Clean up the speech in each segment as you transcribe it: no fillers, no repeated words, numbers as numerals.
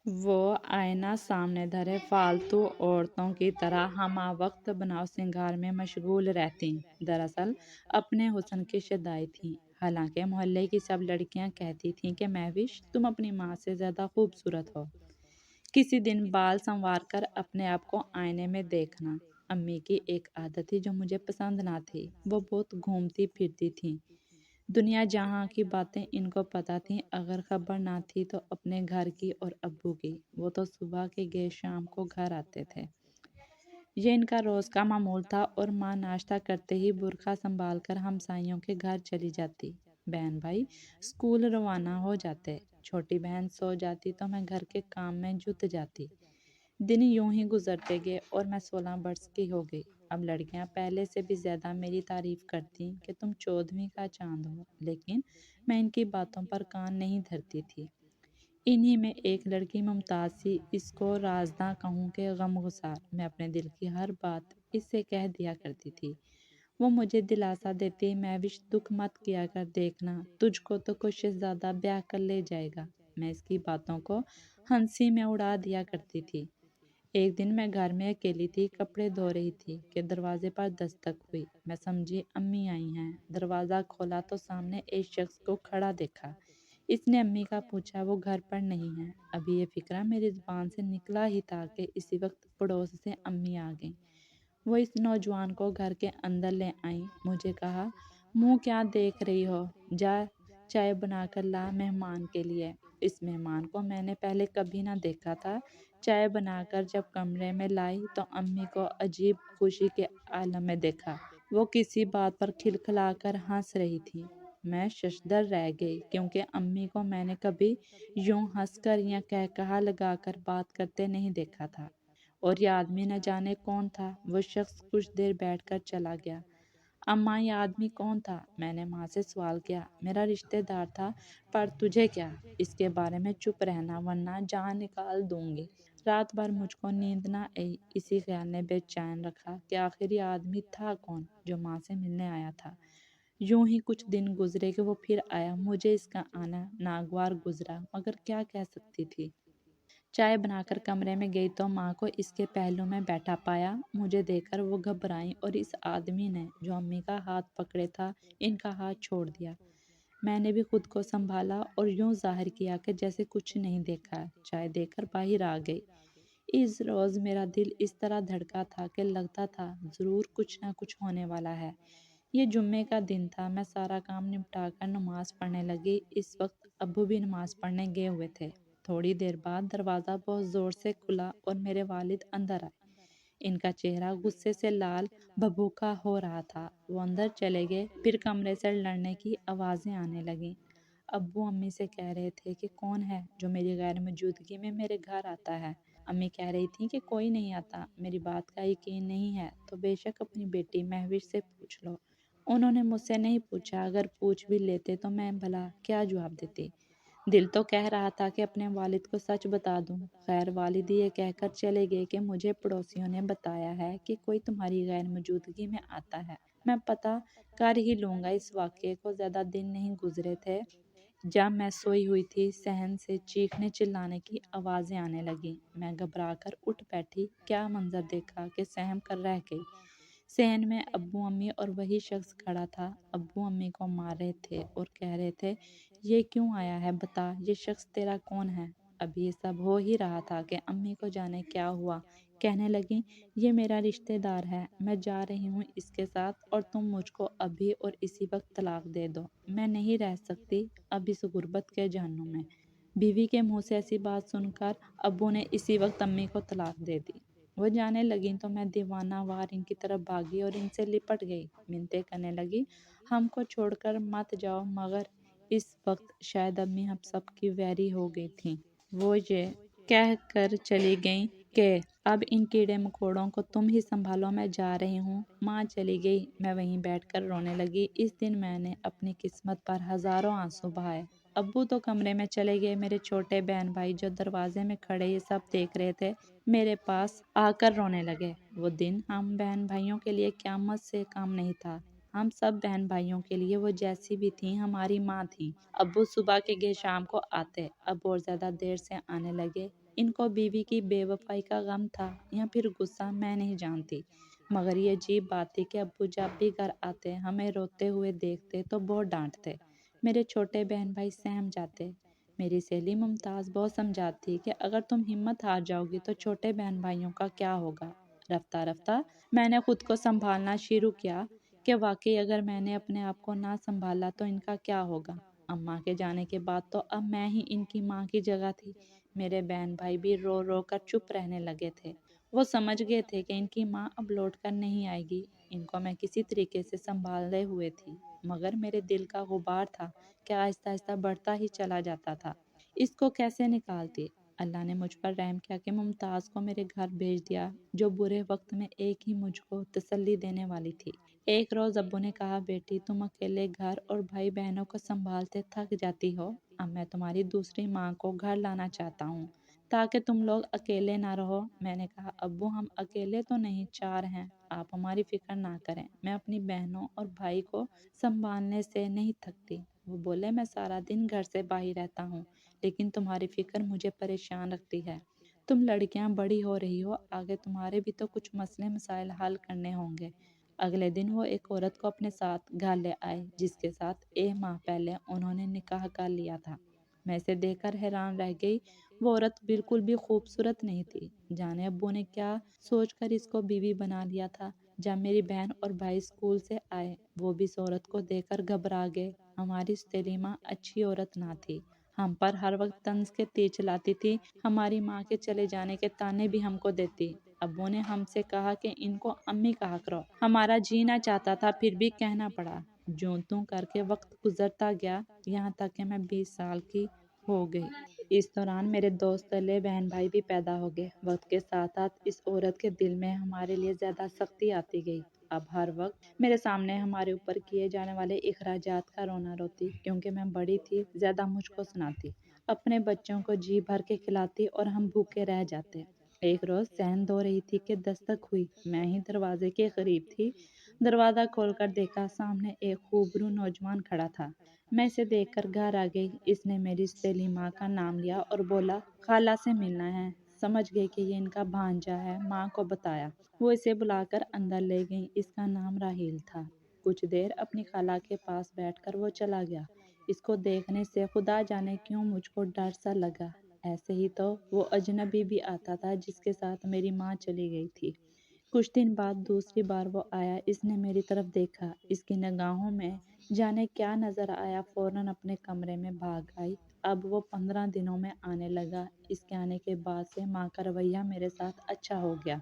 وہ آئینہ سامنے دھرے فالتو عورتوں کی طرح ہمہ وقت بناؤ سنگار میں مشغول رہتیں۔ دراصل اپنے حسن کی شیدائی تھیں، حالانکہ محلے کی سب لڑکیاں کہتی تھیں کہ مہوش تم اپنی ماں سے زیادہ خوبصورت ہو۔ کسی دن بال سنوار کر اپنے آپ کو آئینے میں دیکھنا۔ امی کی ایک عادت تھی جو مجھے پسند نہ تھی، وہ بہت گھومتی پھرتی تھیں۔ دنیا جہاں کی باتیں ان کو پتہ تھیں، اگر خبر نہ تھی تو اپنے گھر کی اور ابو کی۔ وہ تو صبح کے گئے شام کو گھر آتے تھے۔ یہ ان کا روز کا معمول تھا اور ماں ناشتہ کرتے ہی برقع سنبھال کر ہمسائیوں کے گھر چلی جاتی۔ بہن بھائی اسکول روانہ ہو جاتے، چھوٹی بہن سو جاتی تو میں گھر کے کام میں جٹ جاتی۔ دن یوں ہی گزرتے گئے اور میں 16 برس کی ہو گئی۔ اب لڑکیاں پہلے سے بھی زیادہ میری تعریف کرتیں کہ تم 14ویں کا چاند ہو، لیکن میں ان کی باتوں پر کان نہیں دھرتی تھی۔ انہی میں ایک لڑکی ممتاز سی، اس کو رازداں کہوں کہ غمگسار، میں اپنے دل کی ہر بات اس سے کہہ دیا کرتی تھی۔ وہ مجھے دلاسا دیتی، مہوش دکھ مت کیا کر، دیکھنا تجھ کو تو کوئی شہزادہ بیاہ کر لے جائے گا۔ میں اس کی باتوں کو ہنسی میں اڑا دیا کرتی تھی۔ ایک دن میں گھر میں اکیلی تھی، کپڑے دھو رہی تھی کہ دروازے پر دستک ہوئی۔ میں سمجھی امی آئی ہیں۔ دروازہ کھولا تو سامنے ایک شخص کو کھڑا دیکھا۔ اس نے امی کا پوچھا، وہ گھر پر نہیں ہے۔ ابھی یہ فقرہ میری زبان سے نکلا ہی تھا کہ اسی وقت پڑوس سے امی آ گئیں۔ وہ اس نوجوان کو گھر کے اندر لے آئیں۔ مجھے کہا، منہ کیا دیکھ رہی ہو، جا چائے بنا کر لا مہمان کے لیے۔ اس مہمان کو میں نے پہلے کبھی نہ دیکھا تھا۔ چائے بنا کر جب کمرے میں لائی تو امی کو عجیب خوشی کے عالم میں دیکھا۔ وہ کسی بات پر کھلکھلا کر ہنس رہی تھی۔ میں ششدر رہ گئی، کیونکہ امی کو میں نے کبھی یوں ہنس کر یا قہقہا لگا کر بات کرتے نہیں دیکھا تھا۔ اور یہ آدمی نہ جانے کون تھا۔ وہ شخص کچھ دیر بیٹھ کر چلا گیا۔ اماں یہ آدمی کون تھا؟ میں نے ماں سے سوال کیا۔ میرا رشتہ دار تھا، پر تجھے کیا؟ اس کے بارے میں چپ رہنا ورنہ جان نکال دوں گی۔ رات بھر مجھ کو نیند نہ آئی۔ اسی خیال نے بے چین رکھا کہ آخر یہ آدمی تھا کون جو ماں سے ملنے آیا تھا۔ یوں ہی کچھ دن گزرے کہ وہ پھر آیا۔ مجھے اس کا آنا ناگوار گزرا، مگر کیا کہہ سکتی تھی۔ چائے بنا کر کمرے میں گئی تو ماں کو اس کے پہلو میں بیٹھا پایا۔ مجھے دیکھ کر وہ گھبرائیں اور اس آدمی نے جو امی کا ہاتھ پکڑے تھا، ان کا ہاتھ چھوڑ دیا۔ میں نے بھی خود کو سنبھالا اور یوں ظاہر کیا کہ جیسے کچھ نہیں دیکھا۔ چائے دے کر باہر آ گئی۔ اس روز میرا دل اس طرح دھڑکا تھا کہ لگتا تھا ضرور کچھ نہ کچھ ہونے والا ہے۔ یہ جمعے کا دن تھا۔ میں سارا کام نپٹا کر نماز پڑھنے لگی۔ اس وقت ابو بھی نماز پڑھنے گئے ہوئے تھے۔ تھوڑی دیر بعد دروازہ بہت زور سے کھلا اور میرے والد اندر آئے۔ ان کا چہرہ غصے سے لال بھبوکا ہو رہا تھا۔ وہ اندر چلے گئے، پھر کمرے سے لڑنے کی آوازیں آنے لگیں۔ ابو امی سے کہہ رہے تھے کہ کون ہے جو میری غیر موجودگی میں میرے گھر آتا ہے۔ امی کہہ رہی تھیں کہ کوئی نہیں آتا۔ میری بات کا یقین نہیں ہے تو بے شک اپنی بیٹی مہوش سے پوچھ لو۔ انہوں نے مجھ سے نہیں پوچھا، اگر پوچھ بھی لیتے تو میں بھلا کیا جواب دیتی۔ دل تو کہہ رہا تھا کہ اپنے والد کو سچ بتا دوں۔ خیر والد یہ کہہ کر چلے گئے کہ مجھے پڑوسیوں نے بتایا ہے کہ کوئی تمہاری غیر موجودگی میں آتا ہے۔ میں پتہ کر ہی لوں گا۔ اس واقعے کو زیادہ دن نہیں گزرے تھے جب میں سوئی ہوئی تھی، صحن سے چیخنے چلانے کی آوازیں آنے لگیں۔ میں گھبرا کر اٹھ بیٹھی۔ کیا منظر دیکھا کہ سہم کر رہ گئی۔ صحن میں ابو امی اور وہی شخص کھڑا تھا۔ ابو امی کو مار رہے تھے اور کہہ رہے تھے، یہ کیوں آیا ہے، بتا یہ شخص تیرا کون ہے۔ ابھی یہ سب ہو ہی رہا تھا کہ امی کو جانے کیا ہوا، کہنے لگیں، یہ میرا رشتہ دار ہے، میں جا رہی ہوں اس کے ساتھ اور تم مجھ کو ابھی اور اسی وقت طلاق دے دو۔ میں نہیں رہ سکتی اب اس غربت کے جہنم میں۔ بیوی کے منہ سے ایسی بات سن کر ابو نے اسی وقت امی کو طلاق دے دی۔ وہ جانے لگیں تو میں دیوانہ وار ان کی طرف بھاگی اور ان سے لپٹ گئی۔ منتیں کرنے لگی، ہم کو چھوڑ کر مت جاؤ، مگر اس وقت شاید امی ہم سب کی ویری ہو گئی تھیں۔ وہ یہ کہہ کر چلی گئیں کہ اب ان کیڑے مکوڑوں کو تم ہی سنبھالو، میں جا رہی ہوں۔ ماں چلی گئی، میں وہیں بیٹھ کر رونے لگی۔ اس دن میں نے اپنی قسمت پر ہزاروں آنسو بہائے۔ ابو تو کمرے میں چلے گئے۔ میرے چھوٹے بہن بھائی جو دروازے میں کھڑے یہ سب دیکھ رہے تھے، میرے پاس آ کر رونے لگے۔ وہ دن ہم بہن بھائیوں کے لیے قیامت سے کم نہیں تھا۔ ہم سب بہن بھائیوں کے لیے وہ جیسی بھی تھیں ہماری ماں تھیں۔ ابو صبح کے گئے شام کو آتے، اب اور زیادہ دیر سے آنے لگے۔ ان کو بیوی کی بے وفائی کا غم تھا یا پھر غصہ، میں نہیں جانتی، مگر یہ عجیب بات تھی کہ ابو جب بھی گھر آتے ہمیں روتے ہوئے دیکھتے تو بہت ڈانٹتے، میرے چھوٹے بہن بھائی سہم جاتے۔ میری سہیلی ممتاز بہت سمجھاتی کہ اگر تم ہمت ہار جاؤ گی تو چھوٹے بہن بھائیوں کا کیا ہوگا۔ رفتہ رفتہ میں نے خود کو سنبھالنا شروع کیا کہ واقعی اگر میں نے اپنے آپ کو نہ سنبھالا تو ان کا کیا ہوگا۔ اماں کے جانے کے بعد تو اب میں ہی ان کی ماں کی جگہ تھی۔ میرے بہن بھائی بھی رو رو کر چپ رہنے لگے تھے، وہ سمجھ گئے تھے کہ ان کی ماں اب لوٹ کر نہیں آئے گی۔ ان کو میں کسی طریقے سے سنبھالے ہوئے تھی، مگر میرے دل کا غبار تھا کہ آہستہ آہستہ بڑھتا ہی چلا جاتا تھا۔ اس کو کیسے نکالتی؟ اللہ نے مجھ پر رحم کیا کہ ممتاز کو میرے گھر بھیج دیا، جو برے وقت میں ایک ہی مجھ کو تسلی دینے والی تھی۔ ایک روز ابو نے کہا، بیٹی تم اکیلے گھر اور بھائی بہنوں کو سنبھالتے تھک جاتی ہو، اب میں تمہاری دوسری ماں کو گھر لانا چاہتا ہوں تاکہ تم لوگ اکیلے نہ رہو۔ میں نے کہا، ابو ہم اکیلے تو نہیں، 4 ہیں، آپ ہماری فکر نہ کریں، میں اپنی بہنوں اور بھائی کو سنبھالنے سے نہیں تھکتی۔ وہ بولے، میں سارا دن گھر سے باہر رہتا ہوں، لیکن تمہاری فکر مجھے پریشان رکھتی ہے۔ تم لڑکیاں بڑی ہو رہی ہو، آگے تمہارے بھی تو کچھ مسئلے مسائل حل کرنے ہوں گے۔ اگلے دن وہ ایک عورت کو اپنے ساتھ گھر لے آئے جس کے ساتھ 1 ماہ پہلے انہوں نے نکاح کر لیا تھا۔ میں اسے دیکھ کر حیران رہ گئی، وہ عورت بالکل بھی خوبصورت نہیں تھی، جانے ابو نے کیا سوچ کر اس کو بیوی بنا لیا تھا۔ جب میری بہن اور بھائی اسکول سے آئے وہ بھی اس عورت کو دیکھ کر گھبرا گئے۔ ہماری سلیمہ اچھی عورت نہ تھی، ہم پر ہر وقت طنز کے تیر چلاتی تھی، ہماری ماں کے چلے جانے کے طعنے بھی ہم کو دیتی۔ ابو نے ہم سے کہا کہ ان کو امی کہا کرو، ہمارا جینا چاہتا تھا پھر بھی کہنا پڑا۔ جوں توں کر کے وقت گزرتا گیا، یہاں تک کہ میں 20 سال کی ہو گئی۔ اس دوران میرے دوستلے بہن بھائی بھی پیدا ہو گئے۔ وقت کے ساتھ ساتھ اس عورت کے دل میں ہمارے لیے زیادہ سختی آتی گئی۔ اب ہر وقت میرے سامنے ہمارے اوپر کیے جانے والے اخراجات کا رونا روتی، کیونکہ میں بڑی تھی، زیادہ مجھ کو سناتی، اپنے بچوں کو جی بھر کے کھلاتی اور ہم بھوکے رہ جاتے۔ ایک روز صحن دھو رہی تھی کہ دستک ہوئی، میں ہی دروازے کے قریب تھی، دروازہ کھول کر دیکھا، سامنے ایک خوبرو نوجوان کھڑا تھا۔ میں اسے دیکھ کر گھر آ گئی۔ اس نے میری سلیمہ کا نام لیا اور بولا، خالہ سے ملنا ہے۔ سمجھ گئی کہ یہ ان کا بھانجا ہے، ماں کو بتایا، وہ اسے بلا کر اندر لے گئی۔ اس کا نام راحیل تھا۔ کچھ دیر اپنی خالہ کے پاس بیٹھ کر وہ چلا گیا۔ اس کو دیکھنے سے خدا جانے کیوں مجھ کو ڈر سا لگا، ایسے ہی تو وہ اجنبی بھی آتا تھا جس کے ساتھ میری ماں چلی گئی تھی۔ کچھ دن بعد دوسری بار وہ آیا، اس نے میری طرف دیکھا، اس کی نگاہوں میں جانے کیا نظر آیا، فوراً اپنے کمرے میں بھاگ آئی۔ اب وہ 15 دنوں میں آنے لگا۔ اس کے آنے کے بعد سے ماں کا رویہ میرے ساتھ اچھا ہو گیا۔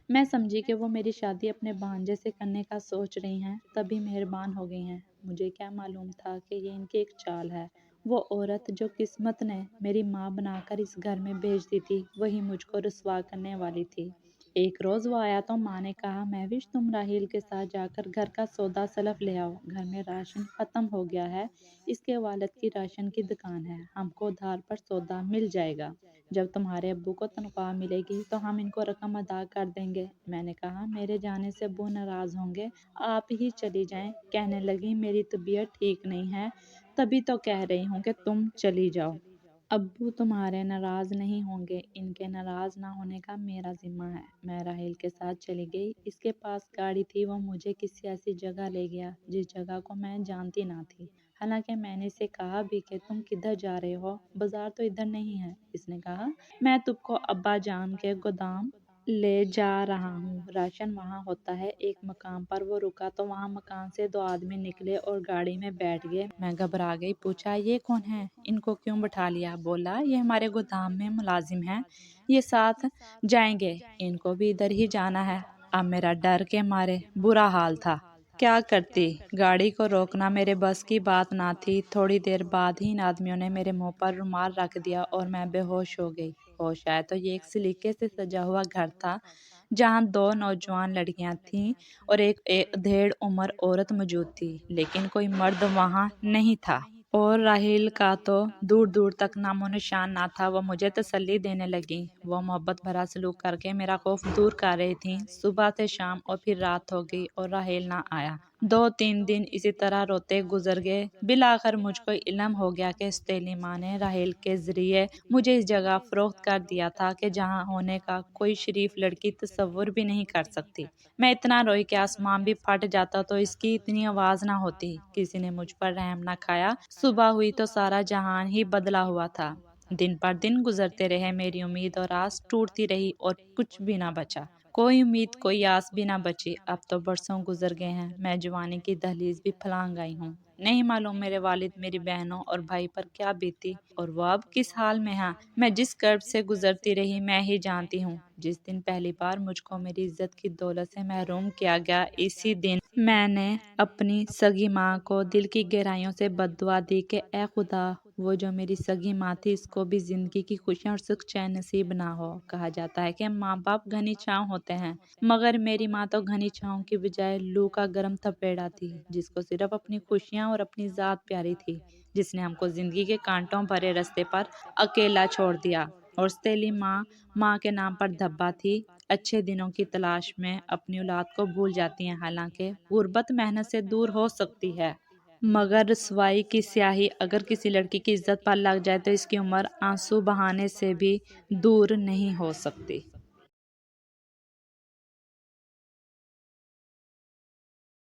میں سمجھی کہ وہ میری شادی اپنے بھانجے سے کرنے کا سوچ رہی ہیں، تبھی مہربان ہو گئی ہیں۔ مجھے کیا معلوم تھا کہ یہ ان کی ایک چال ہے۔ وہ عورت جو قسمت نے میری ماں بنا کر اس گھر میں بھیج دی تھی، وہی مجھ کو رسوا کرنے والی تھی۔ ایک روز وہ آیا تو ماں نے کہا، مہوش تم راحیل کے ساتھ جا کر گھر کا سودا سلف لے آؤ، گھر میں راشن ختم ہو گیا ہے، اس کے والد کی راشن کی دکان ہے، ہم کو ادھار پر سودا مل جائے گا، جب تمہارے ابو کو تنخواہ ملے گی تو ہم ان کو رقم ادا کر دیں گے۔ میں نے کہا، میرے جانے سے ابو ناراض ہوں گے، آپ ہی چلی جائیں۔ کہنے لگی، میری طبیعت ٹھیک نہیں ہے، تبھی تو کہہ رہی ہوں کہ تم چلی جاؤ۔ ابو تمہارے ناراض نہیں ہوں گے، ان کے ناراض نہ ہونے کا میرا ذمہ ہے۔ میں راحیل کے ساتھ چلی گئی، اس کے پاس گاڑی تھی، وہ مجھے کسی ایسی جگہ لے گیا جس جگہ کو میں جانتی نہ تھی۔ حالانکہ میں نے اسے کہا بھی کہ تم کدھر جا رہے ہو، بازار تو ادھر نہیں ہے۔ اس نے کہا، میں تم کو ابا جان کے گودام لے جا رہا ہوں، راشن وہاں ہوتا ہے۔ ایک مقام پر وہ رکا تو وہاں مکان سے 2 آدمی نکلے اور گاڑی میں بیٹھ گئے۔ میں گھبرا گئی، پوچھا، یہ کون ہے؟ ان کو کیوں بٹھا لیا؟ بولا، یہ ہمارے گودام میں ملازم ہیں، یہ ساتھ جائیں گے، ان کو بھی ادھر ہی جانا ہے۔ اب میرا ڈر کے مارے برا حال تھا، کیا کرتی؟ گاڑی کو روکنا میرے بس کی بات نہ تھی۔ تھوڑی دیر بعد ہی ان آدمیوں نے میرے منہ پر رومال رکھ دیا اور میں بے ہوش ہو گئی۔ ہوش آئے تو یہ ایک سلیقے سے سجا ہوا گھر تھا جہاں 2 نوجوان لڑکیاں تھیں اور ایک ادھیڑ عمر عورت موجود تھی، لیکن کوئی مرد وہاں نہیں تھا۔ اور راحیل کا تو دور دور تک نام و نشان نہ تھا۔ وہ مجھے تسلی دینے لگیں، وہ محبت بھرا سلوک کر کے میرا خوف دور کر رہی تھیں۔ صبح سے شام اور پھر رات ہو گئی اور راحیل نہ آیا۔ 2-3 دن اسی طرح روتے گزر گئے۔ بالآخر مجھ کو علم ہو گیا کہ استیلی ماں نے راحیل کے ذریعے مجھے اس جگہ فروخت کر دیا تھا کہ جہاں ہونے کا کوئی شریف لڑکی تصور بھی نہیں کر سکتی۔ میں اتنا روئی کہ آسمان بھی پھٹ جاتا تو اس کی اتنی آواز نہ ہوتی۔ کسی نے مجھ پر رحم نہ کھایا۔ صبح ہوئی تو سارا جہان ہی بدلا ہوا تھا۔ دن پر دن گزرتے رہے، میری امید اور آس ٹوٹتی رہی اور کچھ بھی نہ بچا۔ کوئی امید کوئی آس بھی نہ بچی۔ اب تو برسوں گزر گئے ہیں، میں جوانی کی دہلیز بھی پھلانگ آئی ہوں۔ نہیں معلوم میرے والد میری بہنوں اور بھائی پر کیا بیتی اور وہ اب کس حال میں ہیں۔ میں جس کرب سے گزرتی رہی میں ہی جانتی ہوں۔ جس دن پہلی بار مجھ کو میری عزت کی دولت سے محروم کیا گیا، اسی دن میں نے اپنی سگی ماں کو دل کی گہرائیوں سے بد دعا دی کہ اے خدا، وہ جو میری سگی ماں تھی اس کو بھی زندگی کی خوشیاں اور سکھ چین نصیب نہ ہو۔ کہا جاتا ہے کہ ماں باپ گھنی چھاؤں ہوتے ہیں، مگر میری ماں تو گھنی چھاؤں کی بجائے لو کا گرم تپیڑا تھی، جس کو صرف اپنی خوشیاں اور اپنی ذات پیاری تھی، جس نے ہم کو زندگی کے کانٹوں بھرے رستے پر اکیلا چھوڑ دیا۔ اور استیلی ماں ماں کے نام پر دھبا تھی۔ اچھے دنوں کی تلاش میں اپنی اولاد کو بھول جاتی ہیں، حالانکہ غربت محنت سے دور ہو سکتی ہے، مگر رسوائی کی سیاہی اگر کسی لڑکی کی عزت پر لگ جائے تو اس کی عمر آنسو بہانے سے بھی دور نہیں ہو سکتی۔